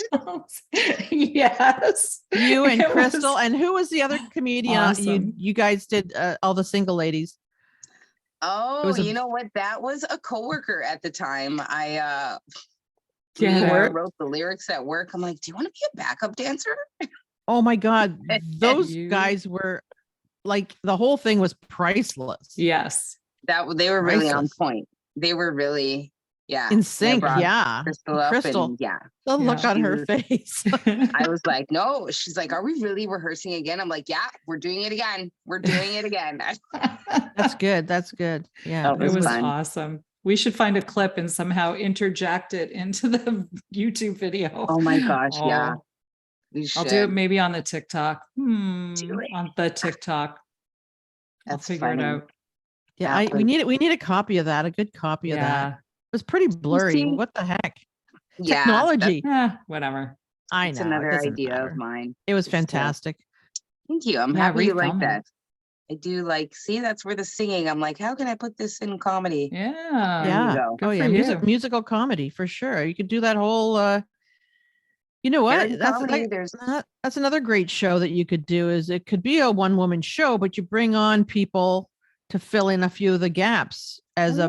Yes. You and Crystal. And who was the other comedian? Awesome. You guys did all the single ladies. Oh, you know what? That was a coworker at the time. I wrote the lyrics at work. I'm like, do you want to be a backup dancer? Oh my God. Those guys were like, the whole thing was priceless. Yes. They were really on point. They were really in sync. Crystal. The look on her face. I was like, no. She's like, are we really rehearsing again? I'm like, yeah, we're doing it again. That's good. Yeah. It was awesome. We should find a clip and somehow interject it into the YouTube video. Oh my gosh. Yeah. I'll do it maybe on the TikTok. Do it. On the TikTok. I'll figure it out. Yeah. We need a copy of that. A good copy of that. It was pretty blurry. What the heck? Yeah, technology. Whatever. I know. It's another idea of mine. It was fantastic. Thank you. I'm happy you like that. I do that's where the singing. I'm like, how can I put this in comedy? Yeah. Musical comedy for sure. You could do that whole. You know what? That's another great show that you could do. Is it could be a one-woman show, but you bring on people to fill in a few of the gaps as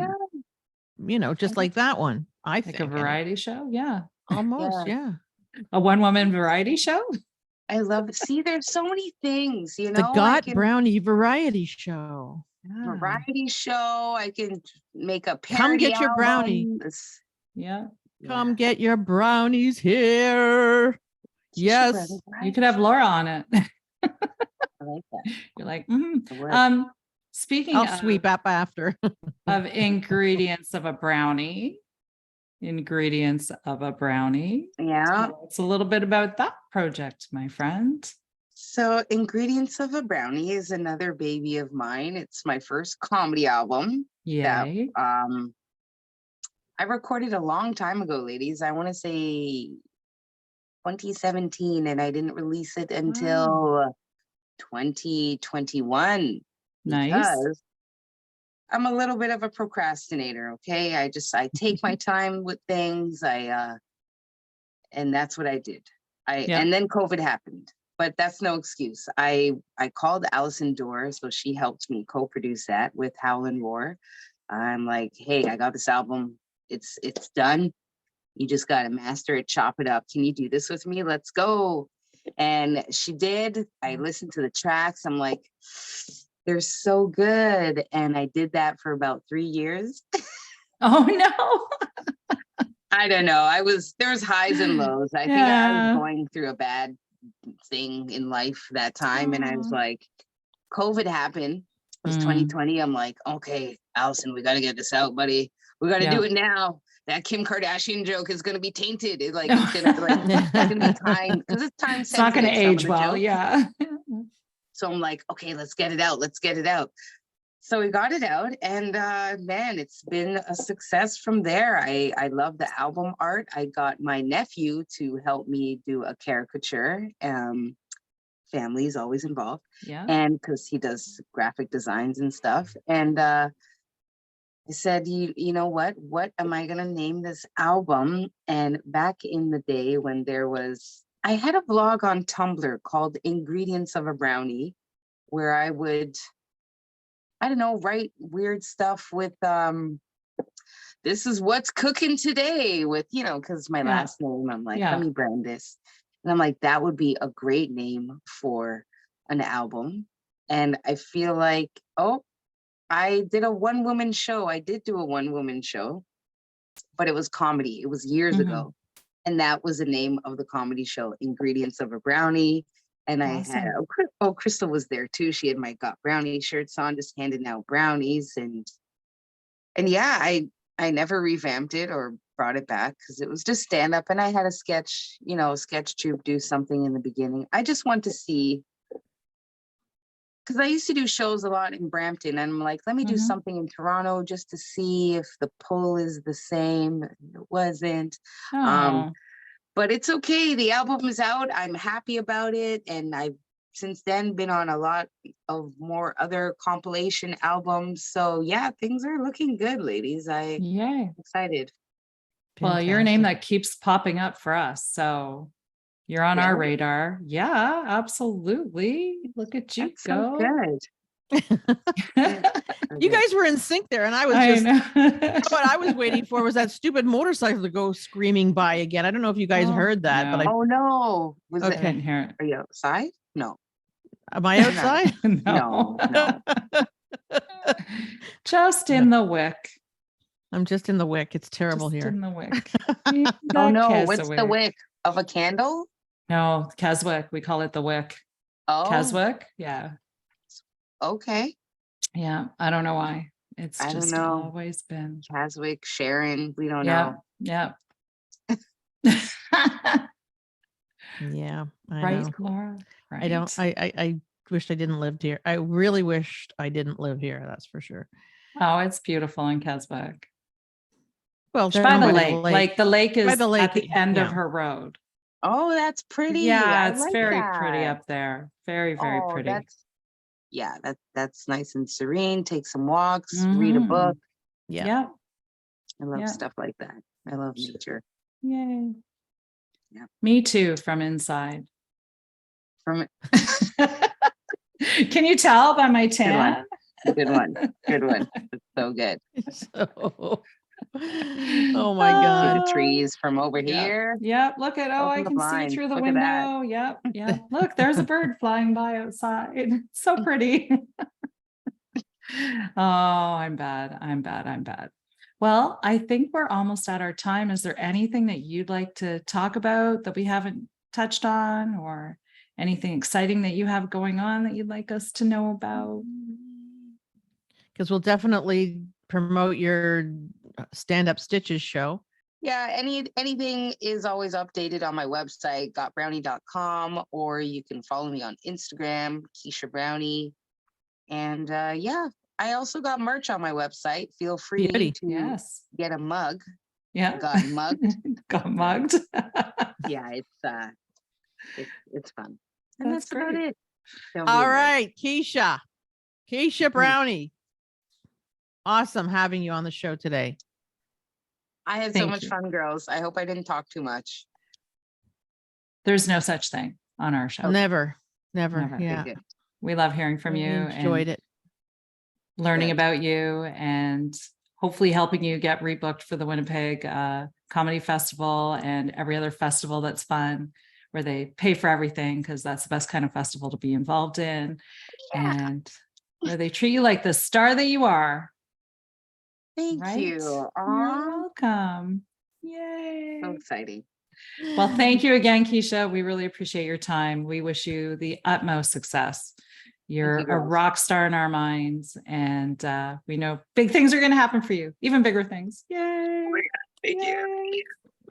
just like that one. I think a variety show. Yeah. Almost. Yeah. A one-woman variety show. I love it. See, there's so many things, the Brownie variety show. Variety show. I can make a parody. Come get your brownie. Come get your brownies here. Yes. You could have Laura on it. I like that. You're like, speaking I'll sweep up after of ingredients of a brownie. Yeah. It's a little bit about that project, my friend. So Ingredients of a Brownie is another baby of mine. It's my first comedy album. Yay. I recorded a long time ago, ladies. I want to say 2017, and I didn't release it until 2021. Nice. Because I'm a little bit of a procrastinator. Okay. I take my time with things. And that's what I did. And then COVID happened, but that's no excuse. I called Allison Dorr, so she helped me co-produce that with Howl and Roar. I'm like, hey, I got this album. It's done. You just got to master it, chop it up. Can you do this with me? Let's go. And she did. I listened to the tracks. I'm like, they're so good. And I did that for about 3 years. Oh no. I don't know. There was highs and lows. I think I was going through a bad thing in life that time. And I was like, COVID happened. It was 2020. I'm like, okay, Allison, we got to get this out, buddy. We got to do it now. That Kim Kardashian joke is going to be tainted. It's going to be time, because it's time. It's not going to age well. Yeah. So I'm like, okay, let's get it out. So we got it out, and man, it's been a success from there. I love the album art. I got my nephew to help me do a caricature. Family's always involved. Yeah. And because he does graphic designs and stuff. And I said, you know what am I going to name this album? And back in the day when I had a blog on Tumblr called Ingredients of a Brownie, where I would I don't know, write weird stuff with this is what's cooking today with, because my Yeah. last name, I'm like, Yeah. let me brand this. And I'm like, that would be a great name for an album. And I feel like, I did a one-woman show. I did do a one-woman show, but it was comedy. It was years ago. And that was the name of the comedy show, Ingredients of a Brownie. And I had, Crystal was there too. She had my Got Brownie shirts on, just handing out brownies. And yeah, I never revamped it or brought it back because it was just stand up. And I had a sketch, sketch troupe do something in the beginning. I just want to see, because I used to do shows a lot in Brampton, and I'm like, let me do something in Toronto just to see if the pull is the same. It wasn't. But it's okay. The album is out. I'm happy about it. And I've since then been on a lot of more other compilation albums. So yeah, things are looking good, ladies. I'm excited. Well, you're a name that keeps popping up for us. So you're on our radar. Yeah, absolutely. Look at you go. So good. You guys were in sync there, and I was what I was waiting for was that stupid motorcycle to go screaming by again. I don't know if you guys heard that, but no. Was I didn't hear it. Are you outside? No. Am I outside? No. Just in the wick. I'm just in the wick. It's terrible Just here. in the wick. Oh no, what's the wick? Of a candle? No, Keswick. We call it the wick. Oh. Keswick? Yeah. Okay. Yeah. I don't know why. It's just always been. Keswick, Sharon, we don't know. Yeah. Yeah. Right, Laura? Right. I don't, I wished I didn't live here. I really wished I didn't live here. That's for sure. Oh, it's beautiful in Keswick. Well, by the lake. Like the lake is at the end of her road. Oh, that's pretty. Yeah, it's very pretty up there. Very, very pretty. That's nice and serene. Take some walks, read a book. Yeah. I love stuff like that. I love nature. Yay. Yeah. Me too, from inside. From Can you tell by my tan? Good one. It's so good. Oh my God. See the trees from over here. Yep. Look at, I can see through the window. Yep. Look, there's a bird flying by outside. It's so pretty. Oh, I'm bad. Well, I think we're almost at our time. Is there anything that you'd like to talk about that we haven't touched on, or anything exciting that you have going on that you'd like us to know about? Because we'll definitely promote your stand-up stitches show. Yeah, anything is always updated on my website, gotbrownie.com, or you can follow me on Instagram, Keesha Brownie. And I also got merch on my website. Feel free to get a mug. Yeah. Got mugged. Got mugged. Yeah, it's fun. And that's about it. All right, Keesha Brownie. Awesome having you on the show today. I had so much fun, girls. I hope I didn't talk too much. There's no such thing on our show. Never. Yeah. We love hearing from you. Enjoyed it. Learning about you, and hopefully helping you get rebooked for the Winnipeg Comedy Festival and every other festival that's fun, where they pay for everything, because that's the best kind of festival to be involved in. And where they treat you like the star that you are. Thank you. You're welcome. Yay. So exciting. Well, thank you again, Keesha. We really appreciate your time. We wish you the utmost success. You're a rock star in our minds, and we know big things are going to happen for you, even bigger things. Yay. Thank you.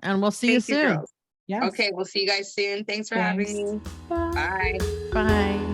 And we'll see you soon. Yes. Okay, we'll see you guys soon. Thanks for having me. Bye. Bye.